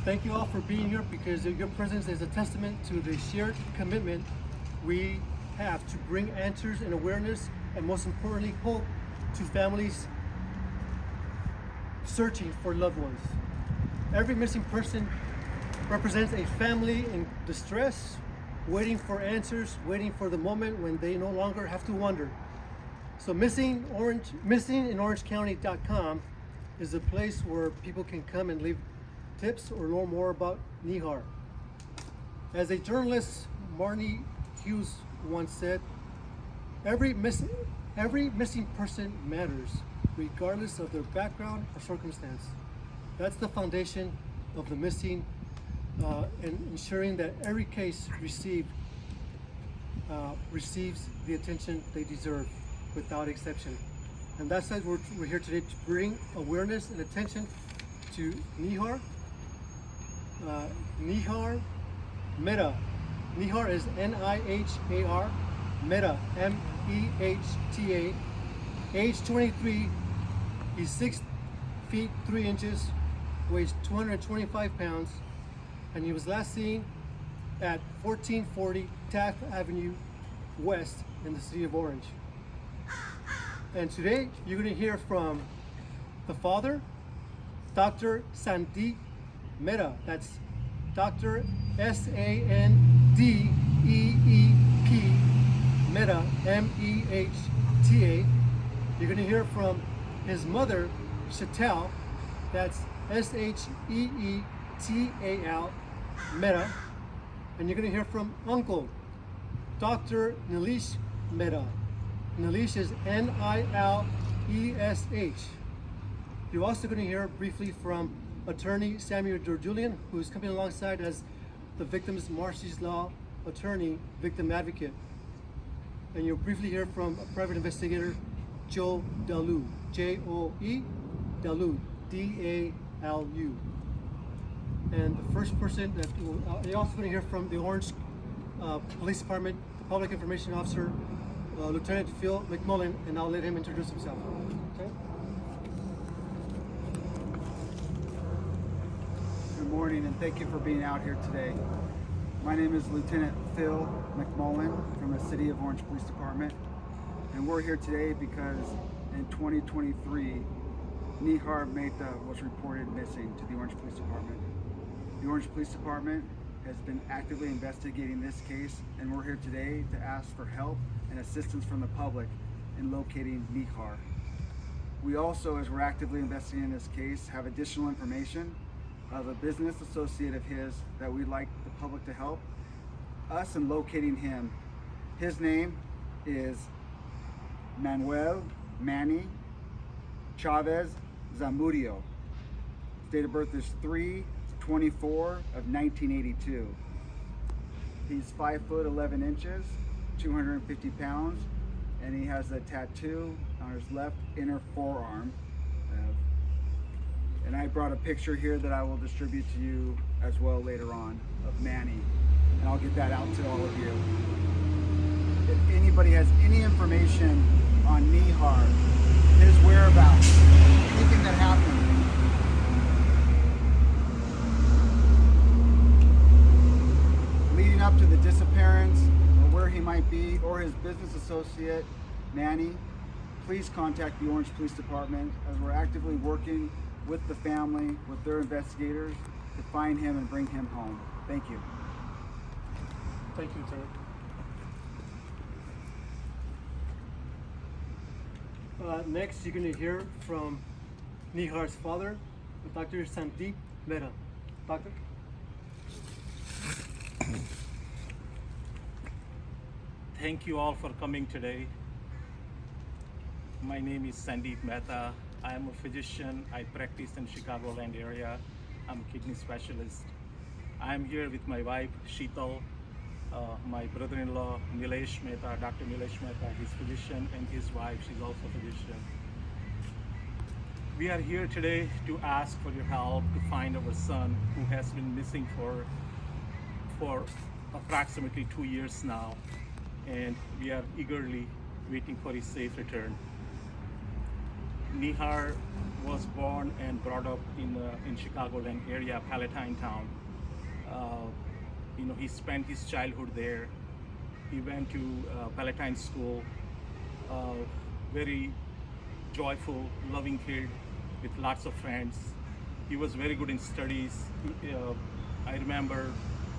Thank you all for being here because your presence is a testament to the shared commitment we have to bring answers and awareness, and most importantly, hope to families searching for loved ones. Every missing person represents a family in distress, waiting for answers, waiting for the moment when they no longer have to wonder. So missingorangecounty.com is a place where people can come and leave tips or learn more about Nihar. As a journalist, Marnie Hughes once said, every missing person matters, regardless of their background or circumstance. That's the foundation of the missing, and ensuring that every case receives the attention they deserve without exception. And that's why we're here today to bring awareness and attention to Nihar. Nihar Mehta. Nihar is Nihar, Mehta, Mehta, age 23. He's 6 feet 3 inches, weighs 225 pounds, and he was last seen at 1440 Taft Avenue West in the city of Orange. And today you're going to hear from the father, Dr. Sandeep Mehta. That's Dr. Sandeep Mehta, Mehta. You're going to hear from his mother, Sheetal. That's Sheetal Mehta. And you're going to hear from uncle, Dr. Nilesh Mehta. Nilesh is Nilesh. You're also going to hear briefly from attorney Samuel Julian, who's coming alongside as the victim's Marcy's Law attorney, victim advocate. And you'll briefly hear from a private investigator, Joe Dalu, J-O-E, Dalu, D-A-L-U. And the first person that you're also going to hear from the Orange Police Department, the Public Information Officer, Lieutenant Phil McMullen, and I'll let him introduce himself. Okay? Good morning, and thank you for being out here today. My name is Lieutenant Phil McMullen from the City of Orange Police Department, and we're here today because in 2023, Nihar Mehta was reported missing to the Orange Police Department. The Orange Police Department has been actively investigating this case, and we're here today to ask for help and assistance from the public in locating Nihar. We also, as we're actively investigating this case, have additional information of a business associate of his that we'd like the public to help us in locating him. His name is Manuel Manny Chavez Zamudio. His date of birth is 3/24 of 1982. He's 5 foot 11 inches, 250 pounds, and he has a tattoo on his left inner forearm. And I brought a picture here that I will distribute to you as well later on of Manny, and I'll get that out to all of you. If anybody has any information on Nihar, his whereabouts, anything that happened, leading up to the disappearance, or where he might be, or his business associate, Manny, please contact the Orange Police Department, as we're actively working with the family, with their investigators, to find him and bring him home. Thank you. Thank you, Lieutenant. Next, you're going to hear from Nihar's father, Dr. Sandeep Mehta. Doctor? Thank you all for coming today. My name is Sandeep Mehta. I am a physician. I practice in Chicagoland area. I'm a kidney specialist. I am here with my wife, Sheetal, my brother-in-law, Nilesh Mehta, Dr. Nilesh Mehta, he's physician, and his wife, she's also a physician. We are here today to ask for your help to find our son who has been missing for approximately 2 years now, and we are eagerly waiting for his safe return. Nihar was born and brought up in Chicagoland area, Palatine town. Uh, he spent his childhood there. He went to Palatine school. Very joyful, loving kid with lots of friends. He was very good in studies. I remember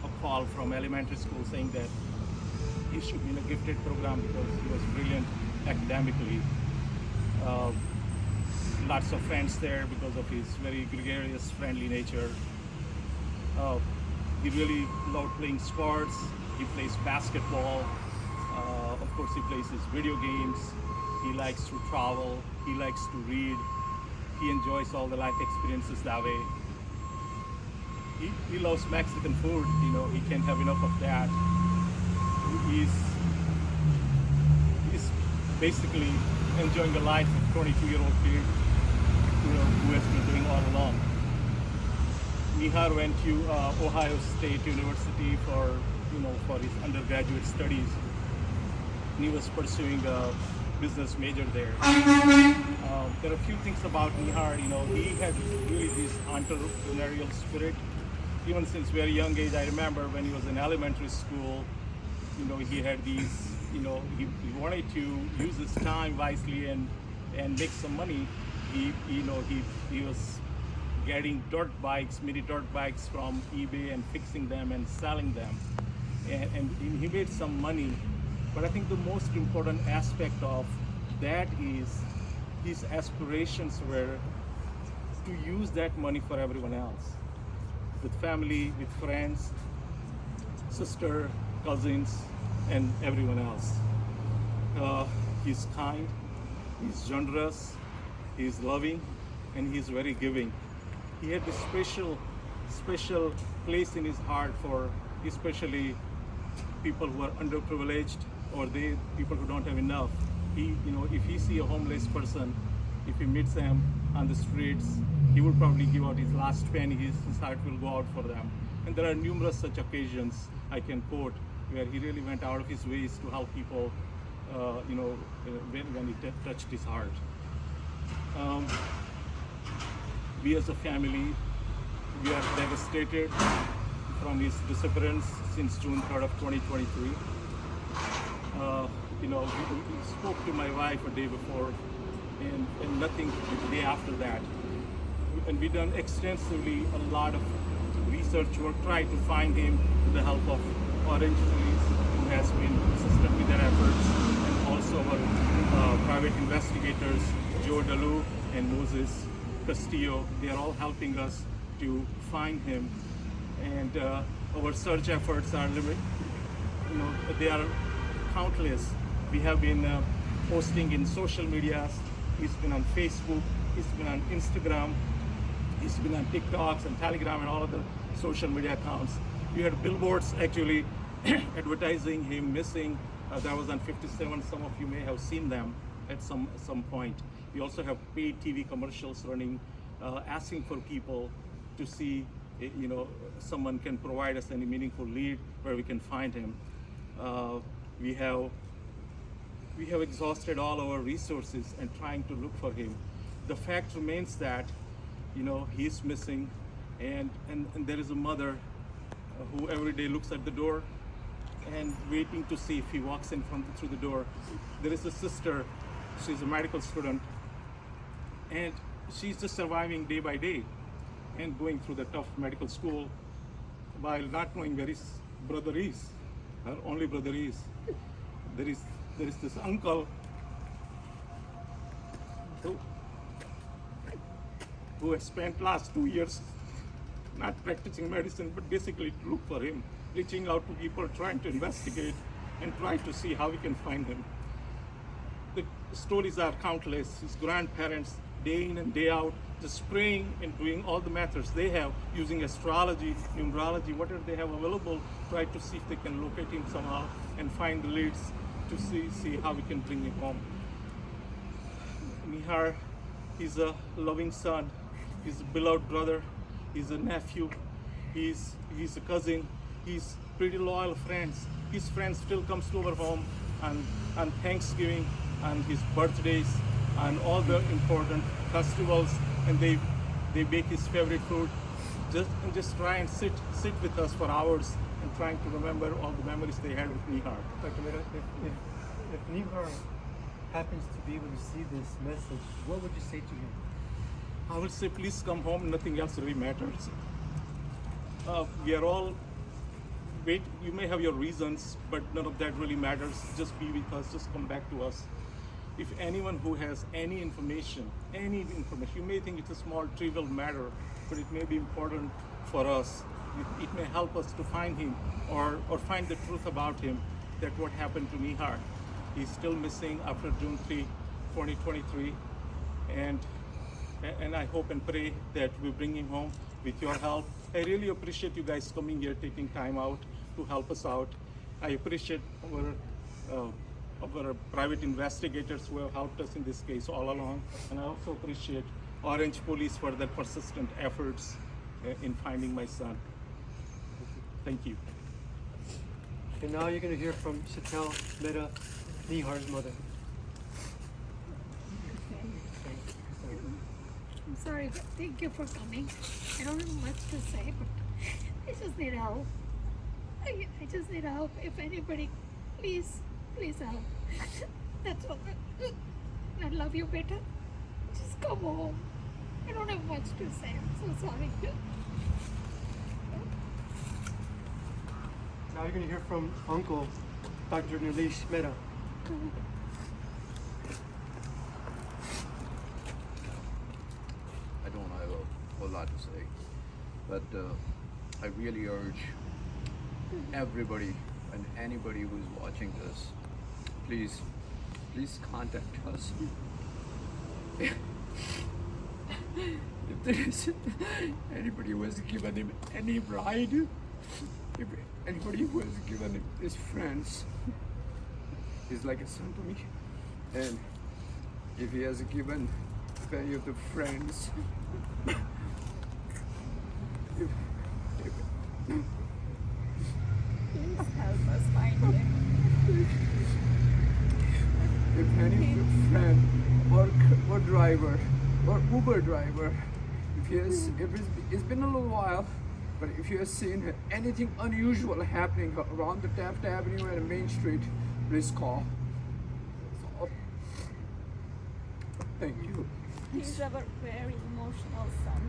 a call from elementary school saying that he should be in a gifted program because he was brilliant academically. Lots of friends there because of his very gregarious, friendly nature. He really loved playing sports. He plays basketball. Of course, he plays his video games. He likes to travel. He likes to read. He enjoys all the life experiences that way. He loves Mexican food. He can't have enough of that. He's basically enjoying the life of a 22-year-old kid, who has been doing all along. Nihar went to Ohio State University for his undergraduate studies. And he was pursuing a business major there. There are a few things about Nihar. He had really this entrepreneurial spirit. Even since very young age, I remember when he was in elementary school, he had these, he wanted to use his time wisely and make some money. He was getting mini dirt bikes from eBay and fixing them and selling them. And he made some money. But I think the most important aspect of that is his aspirations were to use that money for everyone else. With family, with friends, sister, cousins, and everyone else. He's kind, he's generous, he's loving, and he's very giving. He had this special place in his heart for especially people who are underprivileged or people who don't have enough. If he see a homeless person, if he meets them on the streets, he would probably give out his last penny. His heart will go out for them. And there are numerous such occasions I can quote where he really went out of his ways to help people. When he touched his heart. We as a family, we are devastated from his disappearance since June 3rd of 2023. We spoke to my wife a day before and nothing the day after that. And we done extensively a lot of research work, trying to find him with the help of Orange Police, who has been consistent with their efforts, and also our private investigators, Joe Dalu and Moses Castillo. They are all helping us to find him. And our search efforts are they are countless. We have been posting in social media. He's been on Facebook, he's been on Instagram, he's been on TikToks and Telegram and all of the social media accounts. We had billboards actually advertising him missing. That was on 57. Some of you may have seen them at some point. We also have paid TV commercials running, asking for people to see, someone can provide us any meaningful lead where we can find him. We have exhausted all our resources and trying to look for him. The fact remains that, he's missing, and there is a mother who every day looks at the door and waiting to see if he walks in through the door. There is a sister, she's a medical student, and she's just surviving day by day and going through the tough medical school while not knowing where his brother is, her only brother is. There is this uncle who has spent last 2 years not practicing medicine, but basically to look for him, reaching out to people, trying to investigate and trying to see how we can find him. The stories are countless. His grandparents, day in and day out, just praying and doing all the methods they have, using astrology, numerology, whatever they have available, try to see if they can locate him somehow and find the leads to see how we can bring him home. Nihar, he's a loving son, he's a beloved brother, he's a nephew, he's a cousin, he's pretty loyal friends. His friends still comes to our home on Thanksgiving, on his birthdays, on all the important festivals, and they bake his favorite food. Just try and sit with us for hours and trying to remember all the memories they had with Nihar. Dr. Mehta, if Nihar happens to be able to see this message, what would you say to him? I will say, please come home. Nothing else really matters. We are all. Wait, you may have your reasons, but none of that really matters. Just be with us. Just come back to us. If anyone who has any information, you may think it's a small, trivial matter, but it may be important for us. It may help us to find him or find the truth about him, that what happened to Nihar. He's still missing after June 3, 2023. And I hope and pray that we bring him home with your help. I really appreciate you guys coming here, taking time out to help us out. I appreciate our private investigators who have helped us in this case all along. And I also appreciate Orange Police for their persistent efforts in finding my son. Thank you. And now you're going to hear from Taft Mehta, Nihar's mother. I'm sorry, but thank you for coming. I don't have much to say, but I just need help. I just need help. If anybody, please help. That's all. I love you, better. Just come home. I don't have much to say. I'm so sorry. Now you're going to hear from Uncle, Dr. Nilesh Mehta. I don't have a whole lot to say, but I really urge everybody and anybody who's watching this, please contact us. If there is anybody who has given him any ride, if anybody who has given him his friends, he's like a son to me, and if he has given any of the friends, Please help us find him. if any of your friend or driver or Uber driver, it's been a little while, but if you have seen anything unusual happening around the Taft Avenue and Main Street, please call. So, thank you. He's our very emotional son.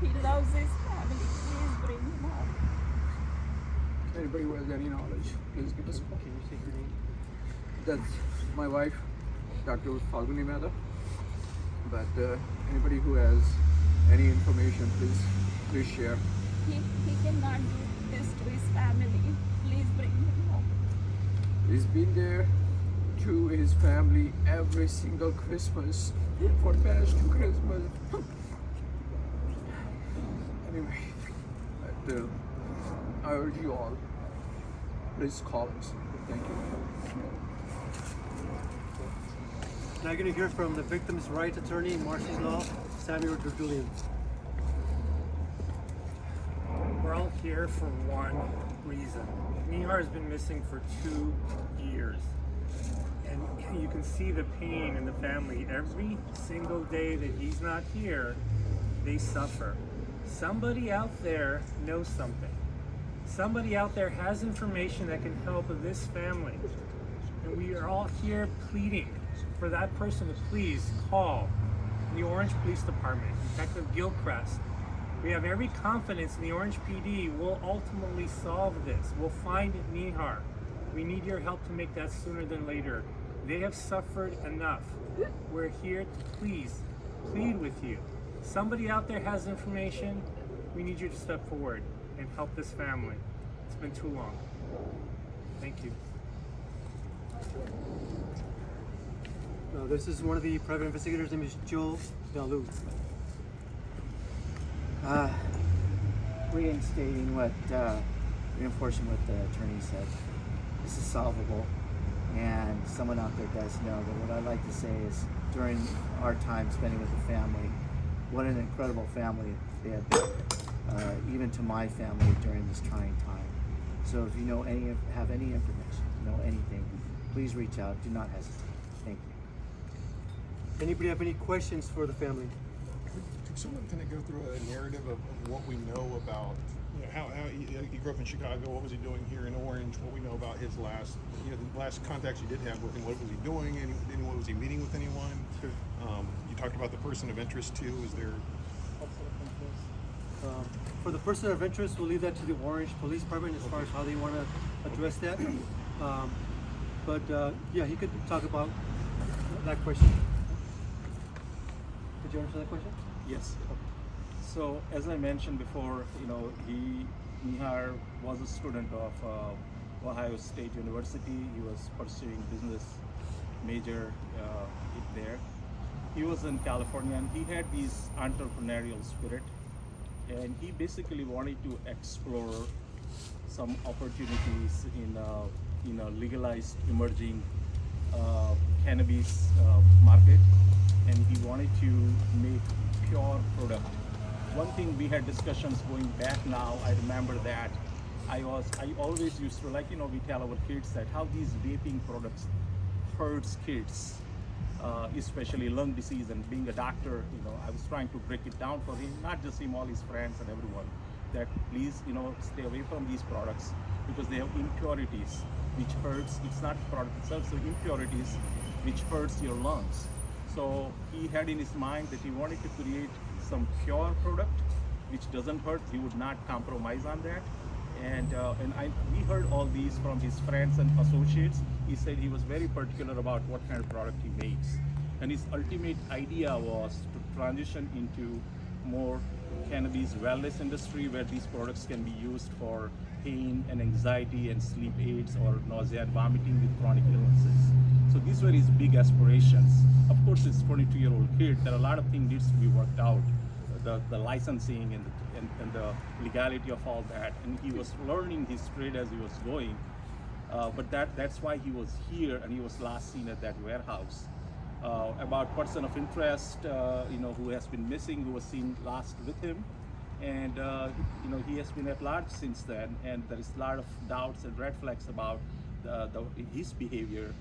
He loves his family. Please bring him home. Anybody who has any knowledge, please give us a call. Can you say your name? That's my wife, Dr. Falguni Mehta. But anybody who has any information, please share. He cannot do this to his family. Please bring him home. He's been there to his family every single Christmas for the past 2 Christmas. Anyway, I urge you all, please call us. Thank you. Now you're going to hear from the victim's rights attorney in Marcy's Law, Samuel Julian. We're all here for one reason. Nihar has been missing for 2 years. And you can see the pain in the family. Every single day that he's not here, they suffer. Somebody out there knows something. Somebody out there has information that can help this family. And we are all here pleading for that person to please call the Orange Police Department, Detective Gilchrist. We have every confidence in the Orange PD will ultimately solve this. We'll find Nihar. We need your help to make that sooner than later. They have suffered enough. We're here to plead with you. Somebody out there has information. We need you to step forward and help this family. It's been too long. Thank you. Now, this is one of the private investigators. His name is Joe Dalu. Reinstating reinforcing what the attorney said. This is solvable, and someone out there does know. But what I'd like to say is, during our time spending with the family, what an incredible family they have been, even to my family during this trying time. So if you know have any information, know anything, please reach out. Do not hesitate. Thank you. Anybody have any questions for the family? Could someone kind of go through a narrative of what we know about, how he grew up in Chicago, what was he doing here in Orange, what we know about his last, the last contacts you did have with him, what was he doing, anyone, was he meeting with anyone? Sure. You talked about the person of interest too, is there? For the person of interest, we'll leave that to the Orange Police Department as far as how they want to address that. Yeah, he could talk about that question. Did you answer that question? Yes. So as I mentioned before, Nihar was a student of Ohio State University. He was pursuing business major there. He was in California and he had this entrepreneurial spirit, and he basically wanted to explore some opportunities in a legalized emerging cannabis market, and he wanted to make pure product. One thing we had discussions going back now, I remember that I always used to, we tell our kids that how these vaping products hurts kids, especially lung disease. And being a doctor, I was trying to break it down for him, not just him, all his friends and everyone, that please, stay away from these products because they have impurities which hurts. It's not the product itself, so impurities which hurts your lungs. So he had in his mind that he wanted to create some pure product which doesn't hurt. He would not compromise on that. And we heard all these from his friends and associates. He said he was very particular about what kind of product he makes. And his ultimate idea was to transition into more cannabis wellness industry where these products can be used for pain and anxiety and sleep aids or nausea and vomiting with chronic illnesses. So these were his big aspirations. Of course, this 22-year-old kid, there are a lot of things needs to be worked out, the licensing and the legality of all that. And he was learning his trade as he was going. But that's why he was here, and he was last seen at that warehouse. About person of interest, who has been missing, who was seen last with him. And he has been at large since then, and there is a lot of doubts and red flags about his behavior.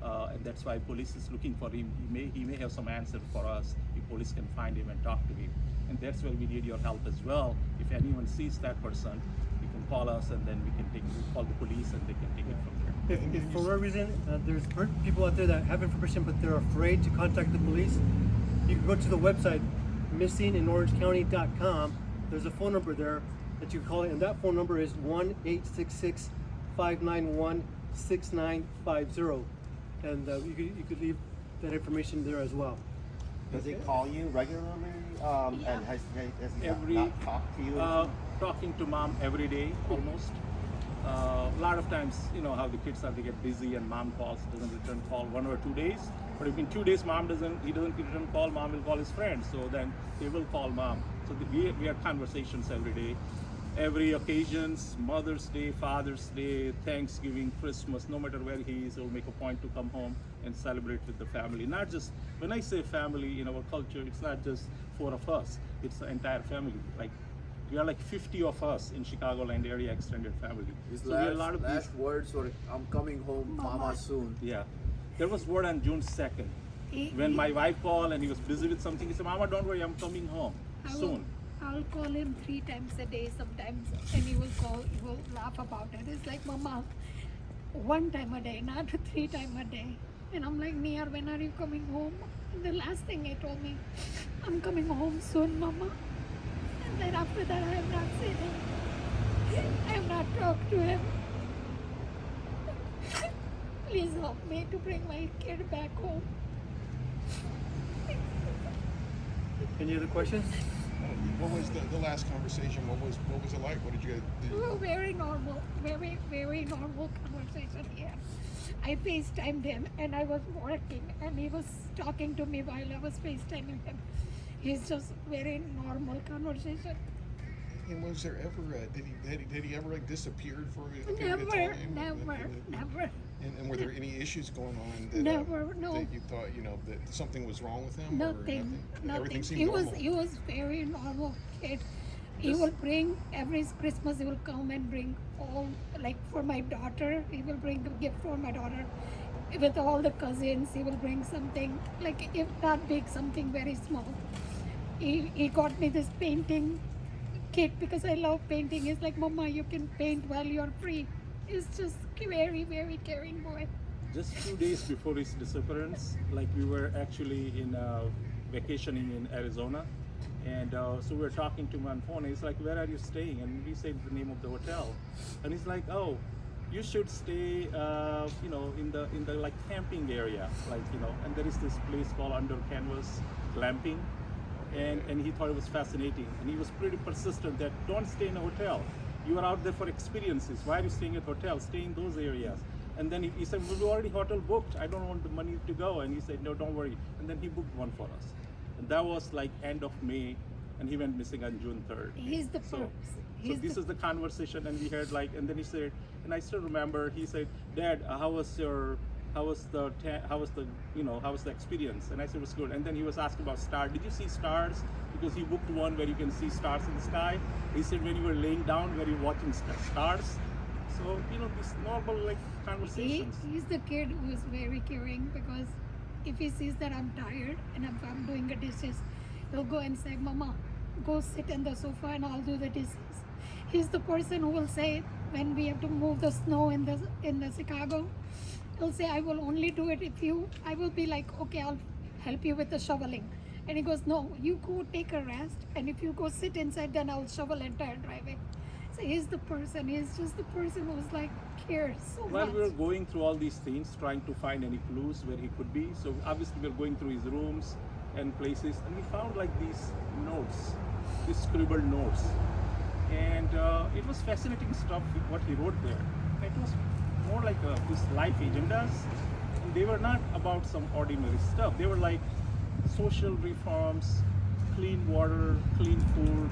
And that's why police is looking for him. He may have some answer for us if police can find him and talk to him. And that's where we need your help as well. If anyone sees that person, you can call us, and then we can call the police, and they can take it from there. If for whatever reason there's people out there that have information but they're afraid to contact the police, you can go to the website missinginorangecounty.com. There's a phone number there that you can call it, and that phone number is 1-866-591-6950. And you could leave that information there as well. Does he call you regularly? And has he not talked to you? Talking to mom every day almost. A lot of times, how the kids are, they get busy and mom calls, doesn't return call 1 or 2 days. But if in 2 days he doesn't return call, mom will call his friends. So then they will call mom. So we have conversations every day. Every occasions, Mother's Day, Father's Day, Thanksgiving, Christmas, no matter where he is, he'll make a point to come home and celebrate with the family. Not just, when I say family in our culture, it's not just 4 of us, it's the entire family. We are 50 of us in Chicagoland area extended family. His So we have a lot of last words were, "I'm coming home, Mama, soon." Yeah. There was word on June 2nd. When my wife called and he was busy with something, he said, "Mama, don't worry, I'm coming home soon." I'll call him 3 times a day sometimes, and he will laugh about it. It's like, Mama, 1 time a day, not 3 times a day. And I'm like, Nihar, when are you coming home? And the last thing he told me, I'm coming home soon, Mama. And then after that, I have not seen him. I have not talked to him. Please help me to bring my kid back home. Any other questions? What was the last conversation? What was it like? What did you guys do? Well, very normal, very, very normal conversation here. I FaceTimed him and I was working and he was talking to me while I was FaceTiming him. It's just very normal conversation. And was there ever did he ever disappeared for a period of time? Never. And were there any issues going on that, Never, no. that you thought that something was wrong with him? Nothing. Everything seemed He normal. was very normal kid. He will bring every Christmas. He will come and bring all, like for my daughter. He will bring the gift for my daughter. with all the cousins. He will bring something, like if not big, something very small. He got me this painting kit because I love painting. He's like, Mama, you can paint while you're free. He's just very, very caring boy. Just 2 days before his disappearance, like we were actually in vacationing in Arizona, and so we were talking to him on phone. He's like, "Where are you staying?" And we said the name of the hotel, and he's like, "Oh, you should stay, in the like camping area, like And there is this place called Under Canvas Glamping, and he thought it was fascinating, and he was pretty persistent that don't stay in a hotel. You are out there for experiences. Why are you staying at hotels? Stay in those areas." And then he said, "Well, we already hotel booked. I don't want the money to go." And he said, "No, don't worry." And then he booked one for us. And that was like end of May, and he went missing on June 3rd. He's the So person. this is the conversation, and we heard and then he said, and I still remember, he said, "Dad, how was the experience?" And I said, "It was good." And then he was asking about stars. Did you see stars? Because he booked one where you can see stars in the sky. He said, when you were laying down, where you're watching stars. So, these normal like conversations. He's the kid who is very caring, because if he sees that I'm tired and if I'm doing the dishes, he'll go and say, Mama, go sit on the sofa and I'll do the dishes. He's the person who will say, when we have to move the snow in the Chicago, he'll say, I will only do it I will be like, okay, I'll help you with the shoveling. And he goes, no, you go take a rest, and if you go sit inside, then I'll shovel entire driveway. So he's just the person who's like cares so While much. we were going through all these things, trying to find any clues where he could be, so obviously we were going through his rooms and places, and we found like these notes, these scribbled notes, and it was fascinating stuff what he wrote there. It was more like his life agendas, and they were not about some ordinary stuff. They were like social reforms, clean water, clean food,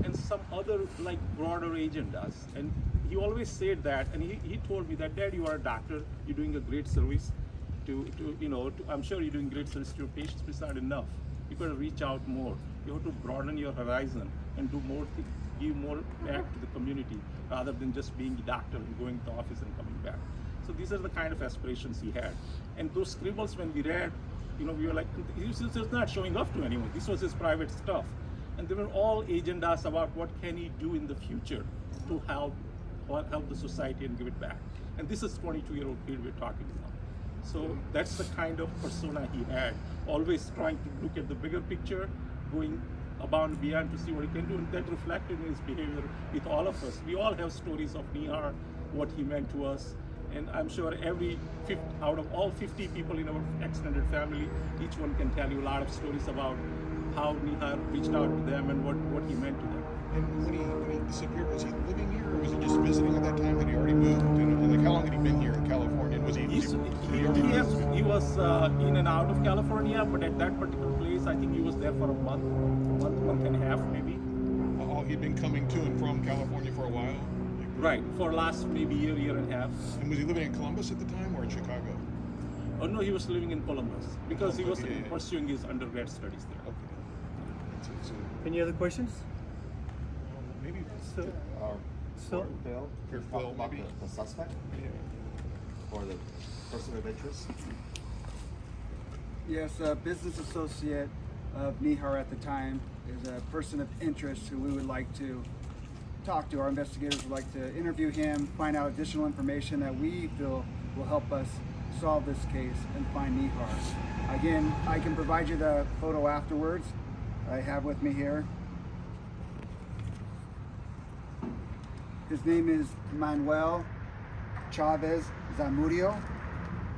and some other like broader agendas. And he always said that, and he told me that, Dad, you are a doctor, you're doing a great service I'm sure you're doing great service to your patients, but it's not enough. You got to reach out more. You have to broaden your horizon and do more, give more back to the community, rather than just being a doctor and going to the office and coming back. So these are the kind of aspirations he had. And those scribbles, when we read, we were like, he was just not showing off to anyone. This was his private stuff. And they were all agendas about what can he do in the future to help the society and give it back. And this is 22-year-old kid we're talking about. So that's the kind of persona he had, always trying to look at the bigger picture, going above and beyond to see what he can do, and that reflected in his behavior with all of us. We all have stories of Nihar, what he meant to us, and I'm sure out of all 50 people in our extended family, each one can tell you a lot of stories about how Nihar reached out to them and what he meant to them. And when he disappeared, was he living here, or was he just visiting at that time? Had he already moved? And like, how long had he been here in California? And was he He was in and out of California, but at that particular place, I think he was there for a month and a half, maybe. Oh, he'd been coming to and from California for a while? Right, for last maybe year and a half. And was he living in Columbus at the time, or in Chicago? Oh no, he was living in Columbus, because he was Yeah. pursuing his undergrad studies there. Okay. So, Any other questions? maybe. So, For Bill, For talk Bill, about maybe? the suspect or the person of interest. Yes, a business associate of Nihar at the time is a person of interest who we would like to talk to. Our investigators would like to interview him, find out additional information that we feel will help us solve this case and find Nihar. Again, I can provide you the photo afterwards. I have with me here. His name is Manuel Chavez Zamudio,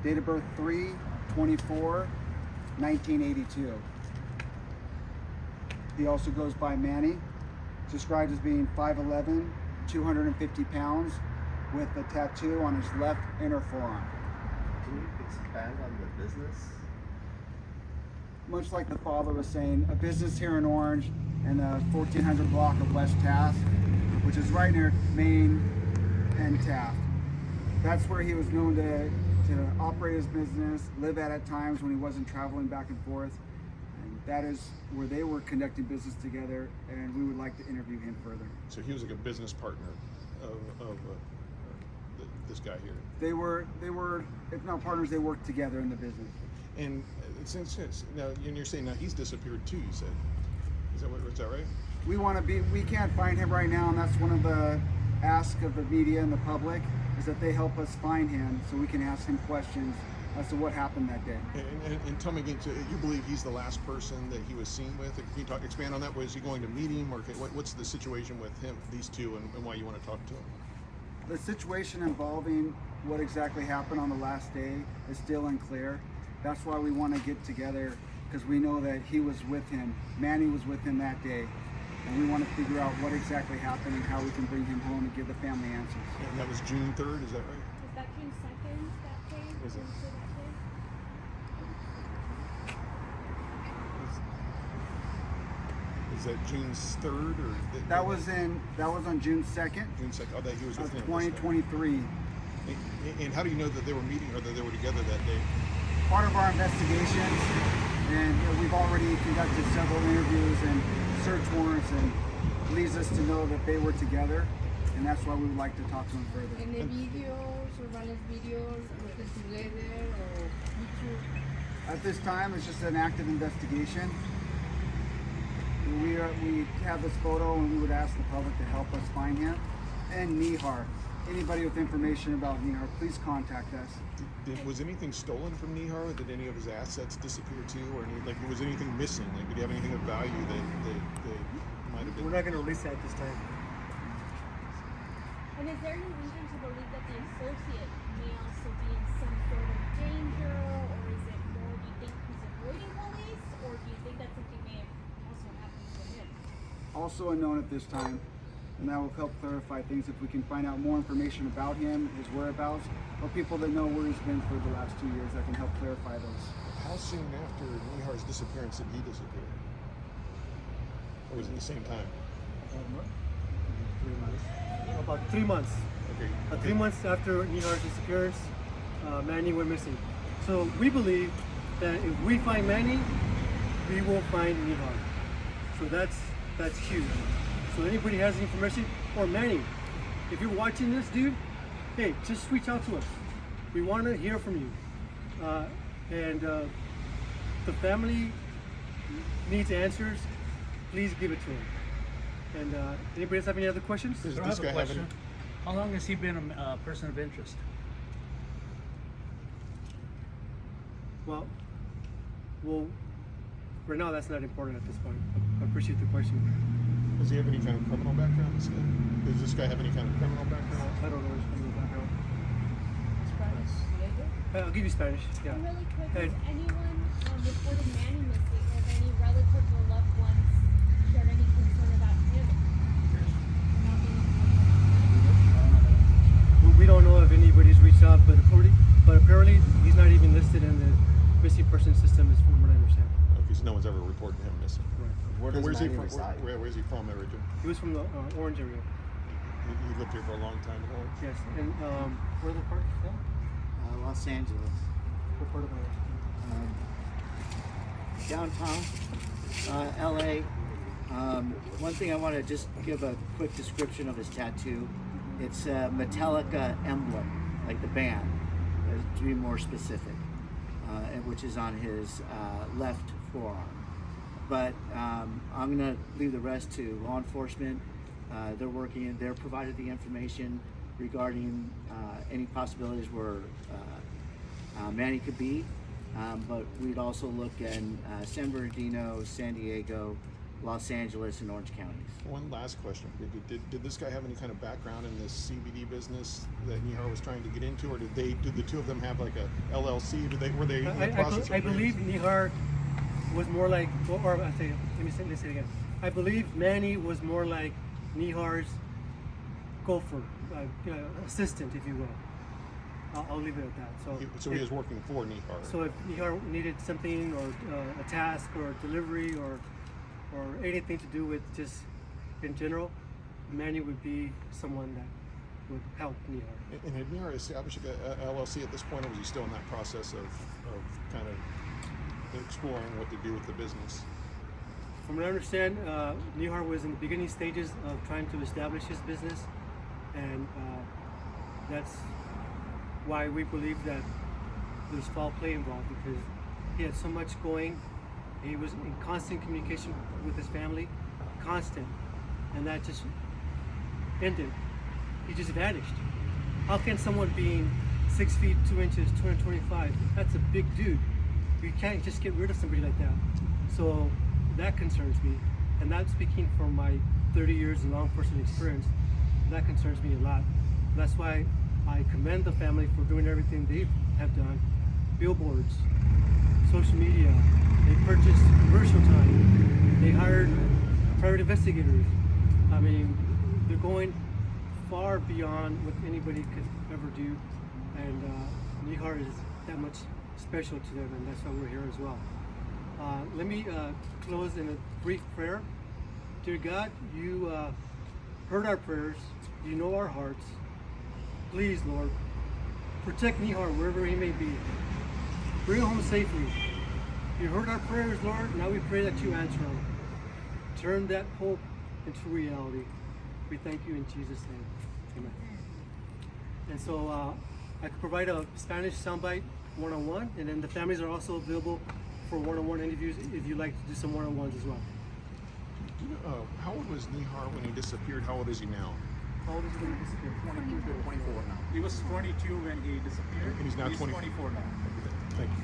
date of birth 3/24/1982. He also goes by Manny, described as being 5'11", 250 pounds, with a tattoo on his left inner forearm. Can you expand on the business? Much like the father was saying, a business here in Orange in the 1400 block of West Taft, which is right near Main and Taft. That's where he was known to operate his business, live at times when he wasn't traveling back and forth. And that is where they were conducting business together, and we would like to interview him further. So he was like a business partner of this guy here? They were, if not partners, they worked together in the business. And since now, and you're saying now he's disappeared too. You said, is that right? We can't find him right now, and that's one of the asks of the media and the public, is that they help us find him so we can ask him questions as to what happened that day. And tell me again, so you believe he's the last person that he was seen with? Can you expand on that? Was he going to meet him, or what's the situation with him, these two, and why you want to talk to him? The situation involving what exactly happened on the last day is still unclear. That's why we want to get together, because we know that he was with him. Manny was with him that day. And we want to figure out what exactly happened and how we can bring him home and give the family answers. And that was June 3rd, is that right? Was that June 2nd that day? Was it? Is that June 3rd or? That was on June 2nd. June 2nd. Oh, that he was with him. 2023. And how do you know that they were meeting or that they were together that day? Part of our investigations, and we've already conducted several interviews and search warrants, and leads us to know that they were together, and that's why we would like to talk to them further. Any videos, surveillance videos, working together, or YouTube? At this time, it's just an active investigation. We have this photo, and we would ask the public to help us find him. And Nihar, anybody with information about Nihar, please contact us. Was anything stolen from Nihar? Did any of his assets disappear too, or was anything missing? Did he have anything of value that might have been? We're not going to release that at this time. And is there any reason to believe that the associate may also be in some sort of danger, or is it more, do you think he's avoiding police, or do you think that something may have also happened to him? Also unknown at this time, and that will help clarify things if we can find out more information about him, his whereabouts, or people that know where he's been for the last 2 years that can help clarify those. How soon after Nihar's disappearance did he disappear? Or was it the same time? 3 months. About 3 months. Okay. 3 months after Nihar's disappearance, Manny went missing. So we believe that if we find Manny, we will find Nihar. So that's huge. So anybody has information, or Manny, if you're watching this, dude, hey, just reach out to us. We want to hear from you. And the family needs answers. Please give it to them. And anybody else have any other questions? Does I this have guy a have question. How long has he been a person of interest? Well, right now that's not important at this point. I appreciate the question. Does he have any kind of criminal background? Does this guy have any kind of criminal background? I don't know his criminal background. Spanish? I'll give you Spanish. Yeah. And really quick, Hey. has anyone reported Manny missing? Have any relatives or loved ones shared any concern about him? Not being We don't know if anybody's reached out, but apparently he's not even listed in the missing person system, as from what I understand. Okay, so no one's ever reported him missing. Right. Where's he from? reside? Where's he from originally? He was from the Orange area. He lived here for a long time in Orange. Yes. And where the park? Yeah. Los Angeles. What part of Orange? Downtown, LA. One thing I want to just give a quick description of his tattoo. It's a Metallica emblem, like the band, to be more specific, which is on his left forearm. But I'm going to leave the rest to law enforcement. They're provided the information regarding any possibilities where Manny could be. But we'd also look in San Bernardino, San Diego, Los Angeles, and Orange counties. One last question. Did this guy have any kind of background in this CBD business that Nihar was trying to get into, or did the two of them have like a LLC? Were they in the process I of believe Nihar was more like, or I say, let me say it again. I believe Manny was more like Nihar's gopher, assistant, if you will. I'll leave it at that. So he was working for Nihar. So if Nihar needed something, or a task, or a delivery, or anything to do with just in general, Manny would be someone that would help Nihar. And had Nihar established a LLC at this point, or was he still in that process of kind of exploring what to do with the business? From what I understand, Nihar was in the beginning stages of trying to establish his business, and That's why we believe that there's foul play involved, because he had so much going. He was in constant communication with his family, constant, and that just ended. He just vanished. How can someone being 6 feet 2 inches, 225, that's a big dude. You can't just get rid of somebody like that. So that concerns me. And that's speaking from my 30 years in law enforcement experience. That concerns me a lot. That's why I commend the family for doing everything they have done. Billboards, social media, they purchased commercial time, they hired private investigators. I mean, they're going far beyond what anybody could ever do, and Nihar is that much special to them, and that's why we're here as well. Let me close in a brief prayer. Dear God, you heard our prayers, you know our hearts. Please, Lord, protect Nihar wherever he may be. Bring him home safely. You heard our prayers, Lord. Now we pray that you answer them. Turn that hope into reality. We thank you in Jesus' name. Amen. And so I could provide a Spanish soundbite one-on-one, and then the families are also available for one-on-one interviews if you'd like to do some one-on-ones as well. How old was Nihar when he disappeared? How old is he now? How old is he when he disappeared? 22 to 24 now. He was 22 when he disappeared. And he's now 24 now. Thank you.